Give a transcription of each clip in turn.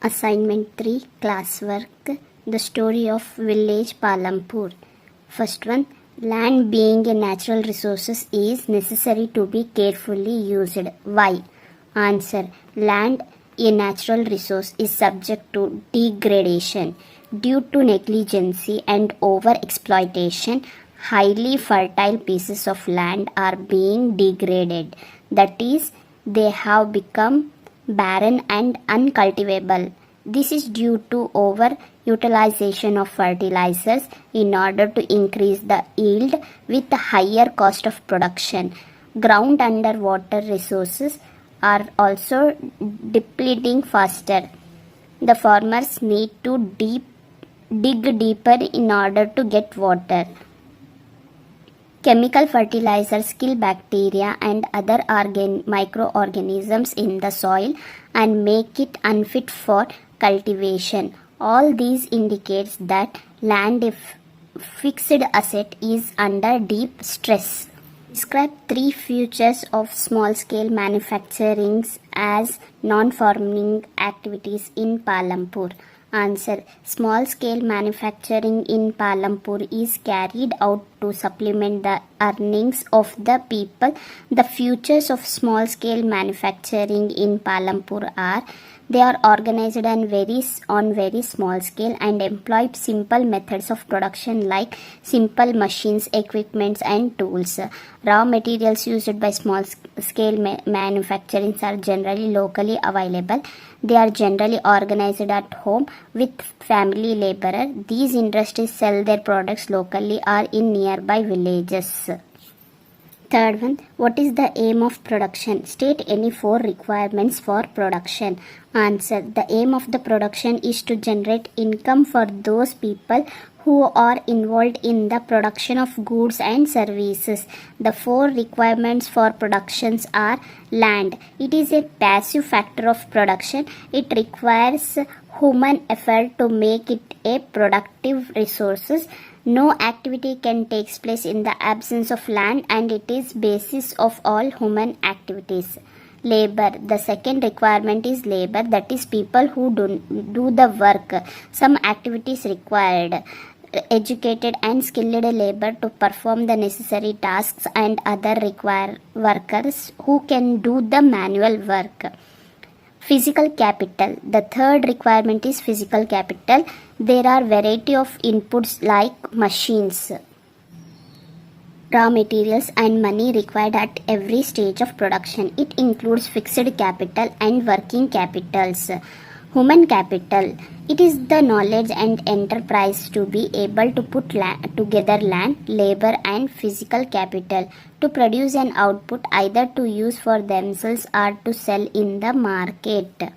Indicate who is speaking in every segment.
Speaker 1: Assignment 3 Classwork The Story of Village Palampur. First one, land being a natural resource is necessary to be carefully used. Why? Answer, land, a natural resource, is subject to degradation due to negligence and over exploitation. Highly fertile pieces of land are being degraded, that is, they have become barren and uncultivable. This is due to over utilization of fertilizers in order to increase the yield with a higher cost of production. Ground underwater resources are also depleting faster. The farmers need to dig deeper in order to get water. Chemical fertilizers kill bacteria and other microorganisms in the soil and make it unfit for cultivation. All these indicates that land, if fixed asset, is under deep stress. Describe 3 features of small-scale manufacturing as non-farming activities in Palampur. Answer, small-scale manufacturing in Palampur is carried out to supplement the earnings of the people. The features of small-scale manufacturing in Palampur are: they are organized on very small scale and employ simple methods of production like simple machines, equipments and tools. Raw materials used by small scale manufacturing are generally locally available. They are generally organized at home with family laborer. These industries sell their products locally or in nearby villages. Third one, what is the aim of production? State any 4 requirements for production. Answer, the aim of the production is to generate income for those people who are involved in the production of goods and services. The 4 requirements for productions are: land. It is a passive factor of production. It requires human effort to make it a productive resource. No activity can take place in the absence of land and it is basis of all human activities. Labor. The second requirement is labor, that is people who do the work. Some activities required educated and skilled labor to perform the necessary tasks and other require workers who can do the manual work. Physical capital. The third requirement is physical capital. There are variety of inputs like machines, raw materials and money required at every stage of production. It includes fixed capital and working capitals. Human capital. It is the knowledge and enterprise to be able to put together land, labor and physical capital to produce an output either to use for themselves or to sell in the market.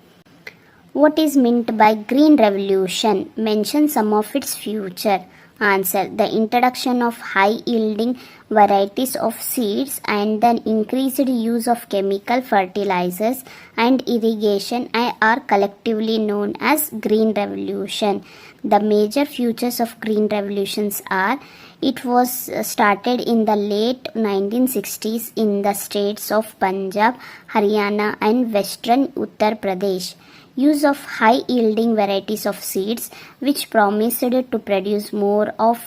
Speaker 1: What is meant by Green Revolution? Mention some of its future. Answer, the introduction of high-yielding varieties of seeds and the increased use of chemical fertilizers and irrigation are collectively known as Green Revolution. The major features of Green Revolutions are: it was started in the late 1960s in the states of Punjab, Haryana and western Uttar Pradesh. Use of high-yielding varieties of seeds which promised to produce more of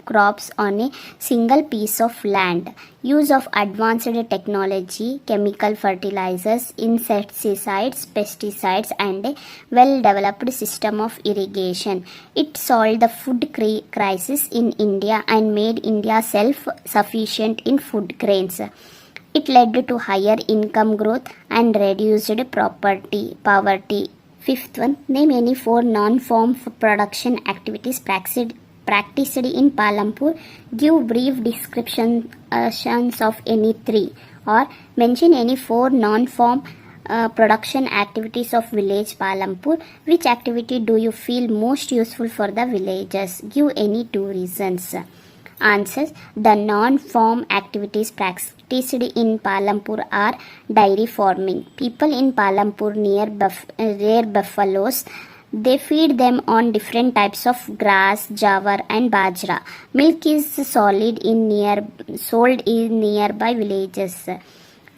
Speaker 1: crops on a single piece of land. Use of advanced technology, chemical fertilizers, insecticides, pesticides and a well-developed system of irrigation. It solved the food crisis in India and made India self-sufficient in food grains. It led to higher income growth and reduced poverty. Fifth one, name any 4 non-farm production activities practiced in Palampur. Give brief descriptions of any 3, or mention any 4 non-farm production activities of village Palampur. Which activity do you feel most useful for the villagers? Give any 2 reasons. Answers, the non-farm activities practiced in Palampur are dairy farming. People in Palampur rear buffaloes. They feed them on different types of grass, jawar and bajra. Milk is sold in nearby villages.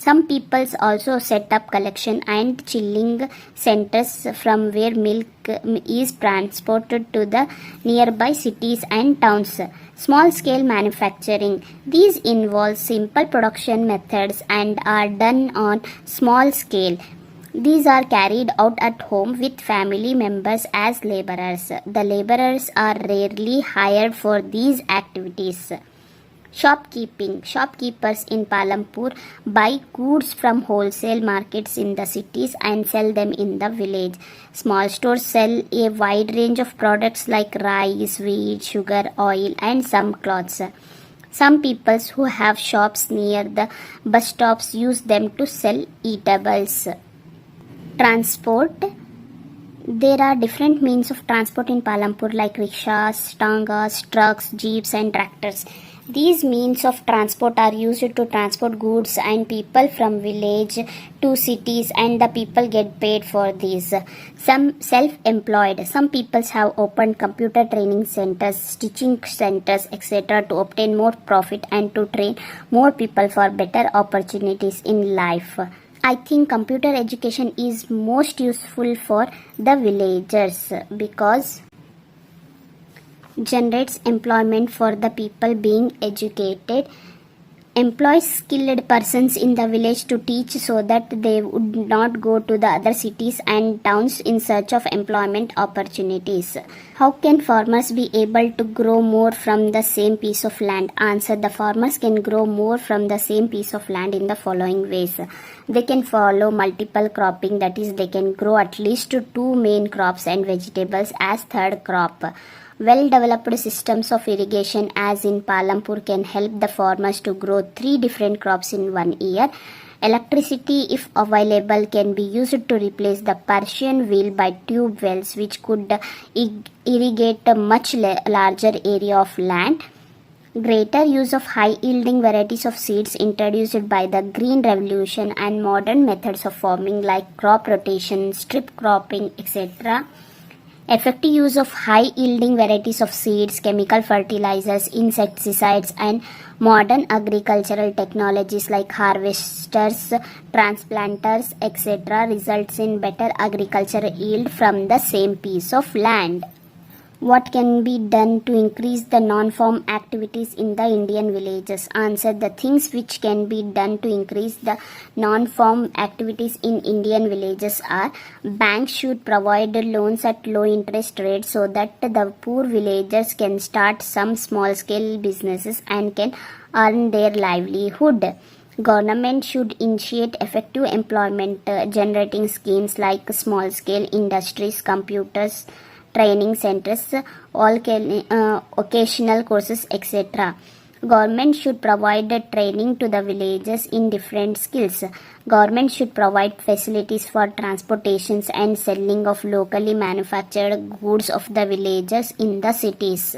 Speaker 1: Some peoples also set up collection and chilling centers from where milk is transported to the nearby cities and towns. Small scale manufacturing. These involve simple production methods and are done on small scale. These are carried out at home with family members as laborers. The laborers are rarely hired for these activities. Shopkeeping. Shopkeepers in Palampur buy goods from wholesale markets in the cities and sell them in the village. Small stores sell a wide range of products like rice, wheat, sugar, oil, and some clothes. Some people who have shops near the bus stops use them to sell eatables. Transport. There are different means of transport in Palampur like rickshaws, tangas, trucks, jeeps and tractors. These means of transport are used to transport goods and people from village to cities, and the people get paid for these. Some self-employed. Some people have opened computer training centers, stitching centers, etc. to obtain more profit and to train more people for better opportunities in life. I think computer education is most useful for the villagers because generates employment for the people being educated, employs skilled persons in the village to teach so that they would not go to the other cities and towns in search of employment opportunities. How can farmers be able to grow more from the same piece of land? Answer: the farmers can grow more from the same piece of land in the following ways. They can follow multiple cropping, that is, they can grow at least 2 main crops and vegetables as third crop. Well-developed systems of irrigation as in Palampur can help the farmers to grow 3 different crops in 1 year. Electricity, if available, can be used to replace the Persian wheel by tube wells, which could irrigate a much larger area of land. Greater use of high-yielding varieties of seeds introduced by the Green Revolution and modern methods of farming like crop rotation, strip cropping, etc. Effective use of high-yielding varieties of seeds, chemical fertilizers, insecticides, and modern agricultural technologies like harvesters, transplanters, etc. results in better agricultural yield from the same piece of land. What can be done to increase the non-farm activities in the Indian villages? Answer: the things which can be done to increase the non-farm activities in Indian villages are: banks should provide loans at low interest rates so that the poor villagers can start some small-scale businesses and can earn their livelihood. Government should initiate effective employment generating schemes like small-scale industries, computers, training centers, occasional courses, etc. Government should provide training to the villagers in different skills. Government should provide facilities for transportations and selling of locally manufactured goods of the villagers in the cities.